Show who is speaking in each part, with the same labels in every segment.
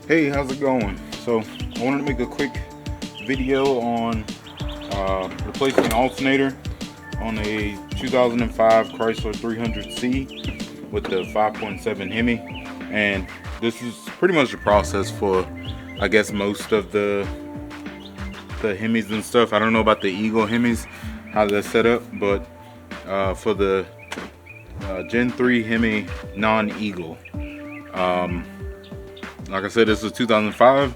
Speaker 1: Hey, how's it going? So I wanted to make a quick video on replacing an alternator on a 2005 Chrysler 300C with the 5.7 Hemi, and this is pretty much the process for, I guess, most of the Hemis and stuff. I don't know about the Eagle Hemis, how that's set up, but for the Gen 3 Hemi non-Eagle, like I said, this is 2005.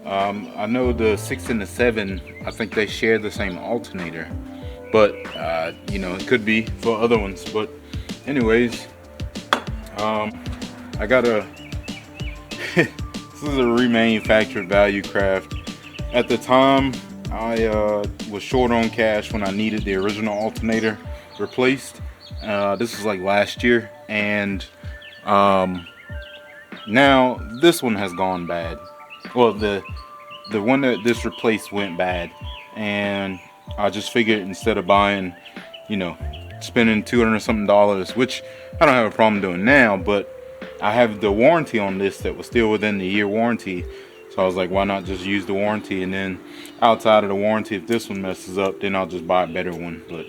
Speaker 1: I know the 6 and the 7, I think they share the same alternator, but you know, it could be for other ones. But anyways, I got a this is a remanufactured Valuecraft. At the time, I was short on cash when I needed the original alternator replaced. This was like last year, and now this one has gone bad. Well, the one that this replaced went bad, and I just figured instead of buying, you know, spending $200 something, which I don't have a problem doing now, but I have the warranty on this that was still within the year warranty. So I was like, why not just use the warranty, and then outside of the warranty, if this one messes up, then I'll just buy a better one. But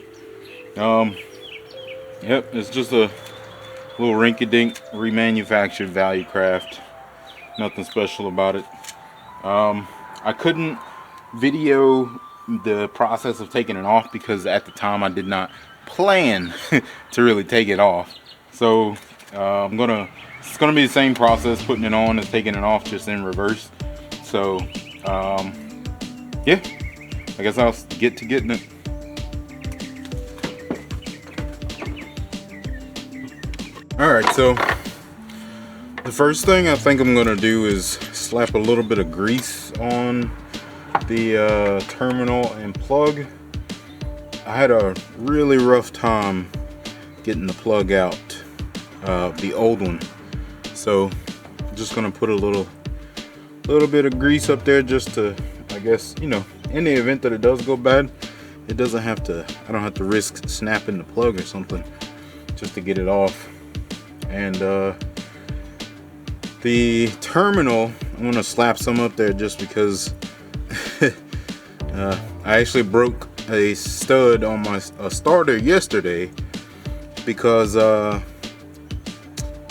Speaker 1: yep, it's just a little rinky-dink remanufactured Valuecraft. Nothing special about it. I couldn't video the process of taking it off because at the time I did not plan to really take it off. So it's gonna be the same process putting it on as taking it off, just in reverse. So yeah, I guess I'll get to getting it. Alright, so the first thing I think I'm gonna do is slap a little bit of grease on the terminal and plug. I had a really rough time getting the plug out, the old one. So I'm just gonna put a little bit of grease up there just to, I guess, you know, in the event that it does go bad, it doesn't have to, I don't have to risk snapping the plug or something just to get it off. And the terminal, I'm gonna slap some up there just because I actually broke a stud on my starter yesterday because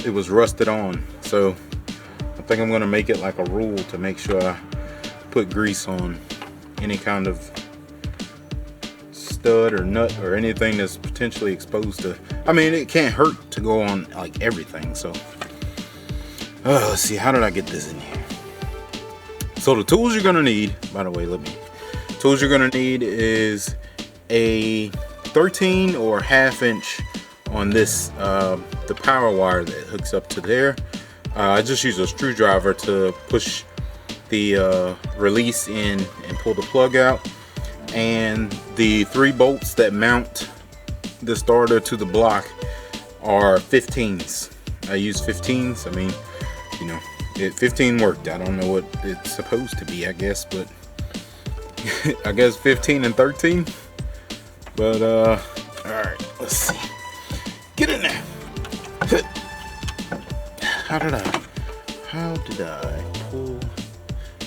Speaker 1: it was rusted on. So I think I'm gonna make it like a rule to make sure I put grease on any kind of stud or nut or anything that's potentially exposed to, I mean, it can't hurt to go on like everything. So let's see, how did I get this in here? So the tools you're gonna need, by the way, tools you're gonna need is a 13 or ½ inch on this, the power wire that hooks up to there. I just use a screwdriver to push the release in and pull the plug out. And the 3 bolts that mount the starter to the block are 15s. I use 15s. I mean, you know, 15 worked. I don't know what it's supposed to be, I guess, but I guess 15 and 13. But all right, let's see. Get in there. How did I pull?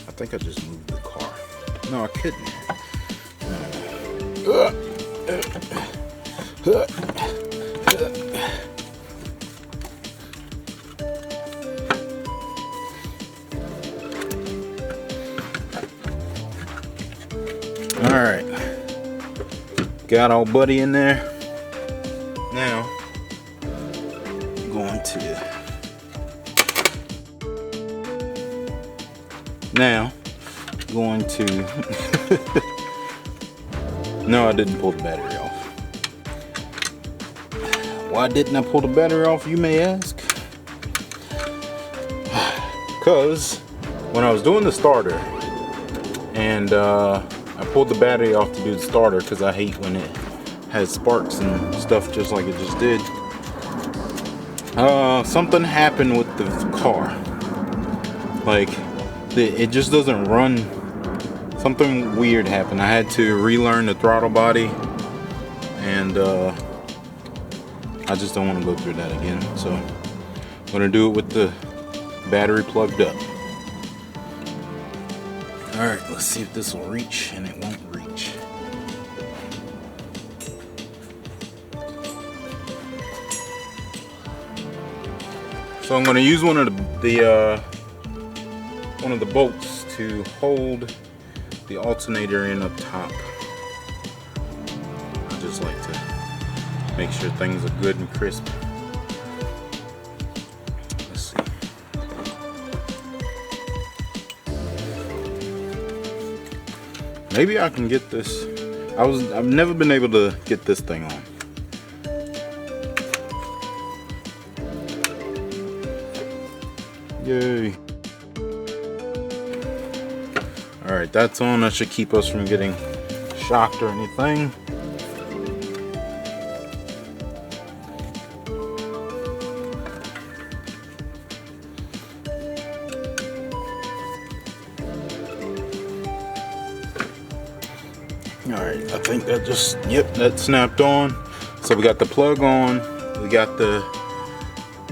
Speaker 1: I think I just moved the car. No, I couldn't. Alright, got our buddy in there. Now going to no, I didn't pull the battery off. Why didn't I pull the battery off, you may ask? Because when I was doing the starter and I pulled the battery off to do the starter, because I hate when it has sparks and stuff just like it just did, something happened with the car. Like, it just doesn't run. Something weird happened. I had to relearn the throttle body, and I just don't want to go through that again. So I'm gonna do it with the battery plugged up. Alright, let's see if this will reach, and it won't reach. So I'm going to use one of the bolts to hold the alternator in up top. I just like to make sure things are good and crisp. Let's see. Maybe I can get this. I've never been able to get this thing on. Yay. Alright, that's on. That should keep us from getting shocked or anything. Alright, I think that just, yep, that snapped on. So we got the plug on. We got the,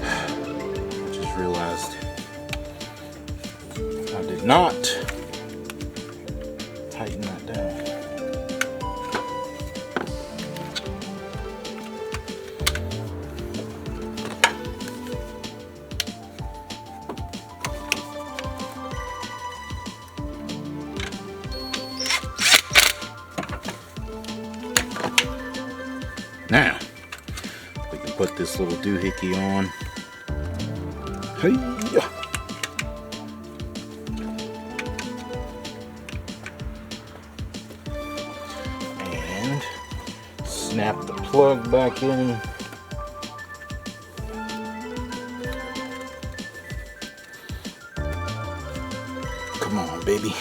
Speaker 1: I just realized I did not tighten that down. Now, we can put this little doohickey on. Hey-ya. And snap the plug back in. Come on, baby.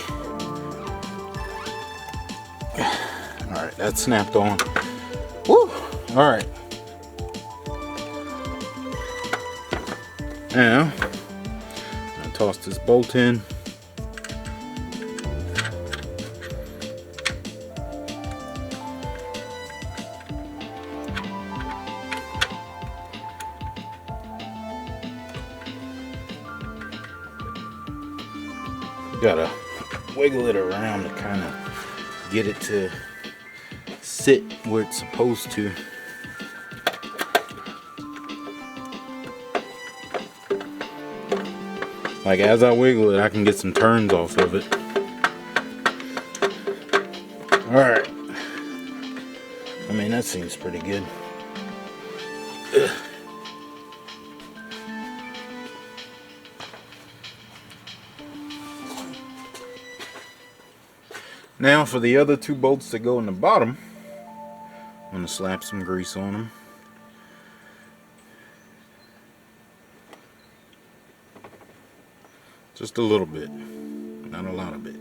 Speaker 1: Alright, that's snapped on. Woo! Alright. Now, I toss this bolt in. Gotta wiggle it around to kind of get it to sit where it's supposed to. Like as I wiggle it, I can get some turns off of it. Alright. I mean, that seems pretty good. Ugh. Now for the other two bolts that go in the bottom, I'm going to slap some grease on them. Just a little bit, not a lot of it.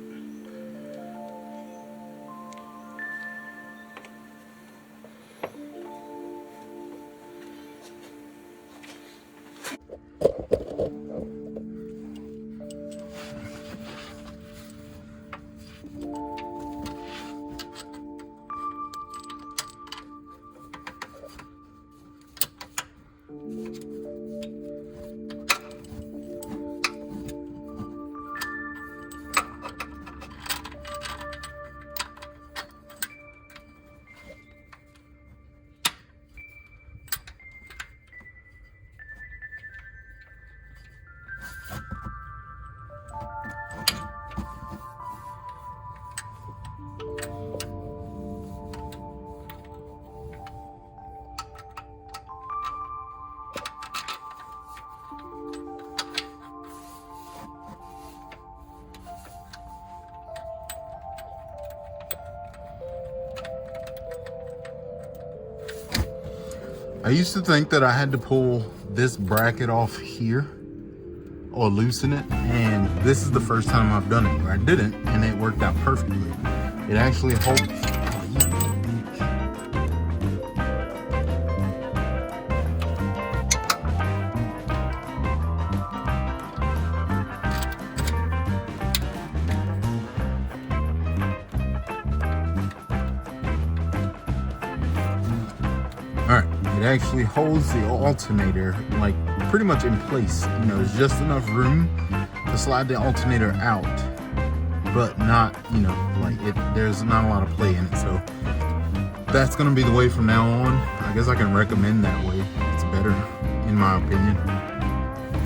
Speaker 1: I used to think that I had to pull this bracket off here or loosen it, and this is the first time I've done it where I didn't, and it worked out perfectly. It actually holds. Alright, it actually holds the alternator like pretty much in place. You know, there's just enough room to slide the alternator out but not, you know, like there's not a lot of play in it. So that's gonna be the way from now on. I guess I can recommend that way. It's better, in my opinion.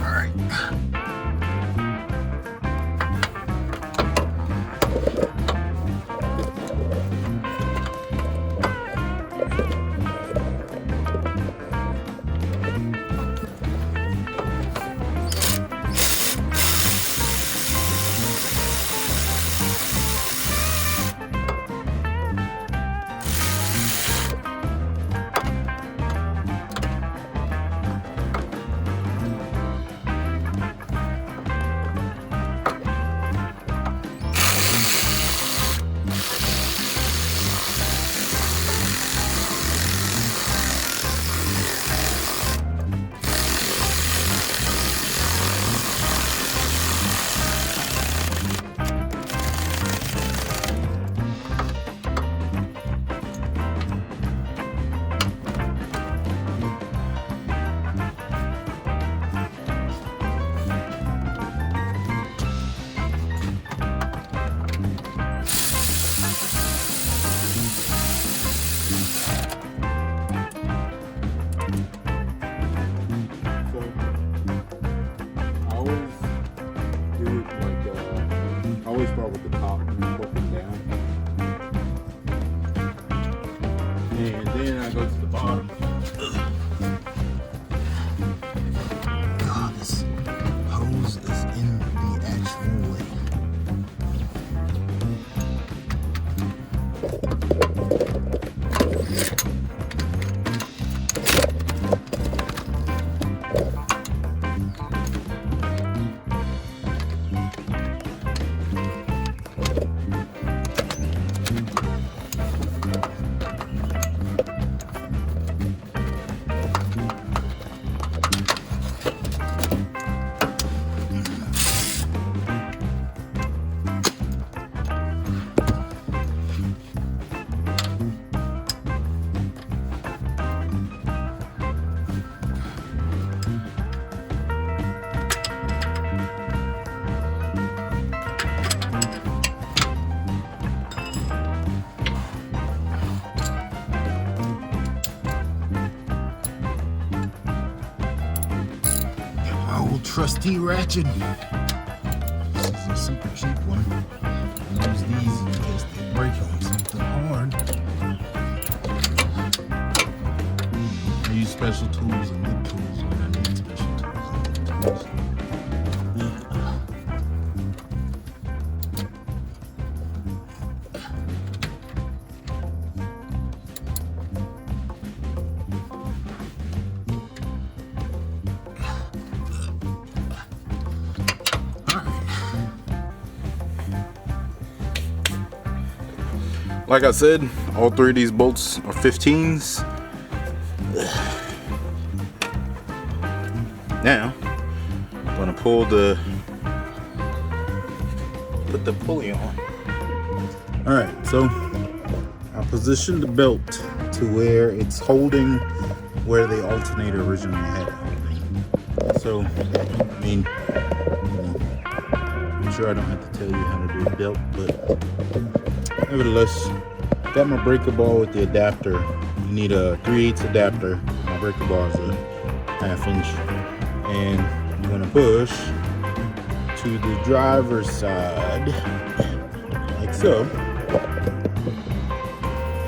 Speaker 1: All right. Always start with the top and work it down, and then I go to the bottom. God, this hose is in the actual way. Trusty ratchet. This is a super cheap one. I use these in case they break on something hard. I use special tools and good tools when I need special tools and good tools. Like I said, all three of these bolts are 15s. Now, I'm gonna put the pulley on. All right, so I positioned the belt to where it's holding where the alternator originally had it. So, I mean, I'm sure I don't have to tell you how to do the belt, but nevertheless, got my breaker bar with the adapter. You need a 3/8 adapter. My breaker bar is a 1/2 inch. And I'm gonna push to the driver's side, like so.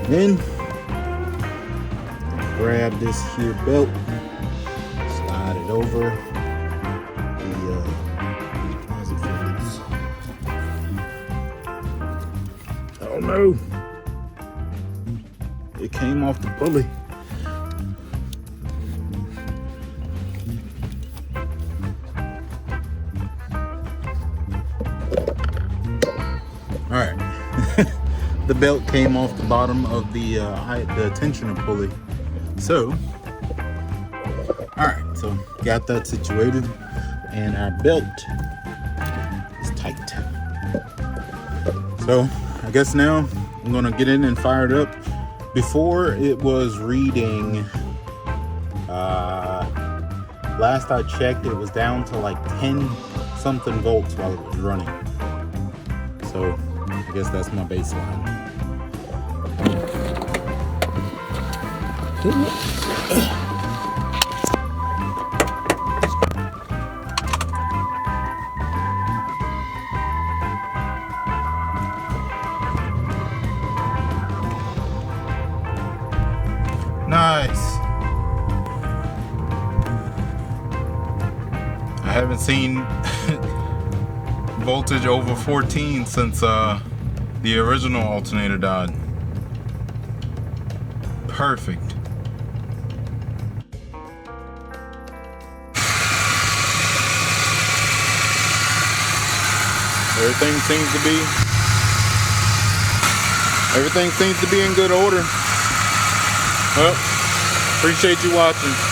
Speaker 1: Then grab this here belt, slide it over. Oh no! It came off the pulley. All right, the belt came off the bottom of the tensioner pulley. So, all right, so got that situated, and our belt is tight. So I guess now I'm gonna get in and fire it up. Before it was reading, last I checked, it was down to like 10 something volts while it was running. So So I guess that's my baseline. Nice. I haven't seen voltage over 14 since the original alternator died. Perfect. Everything seems to be in good order. Well, appreciate you watching.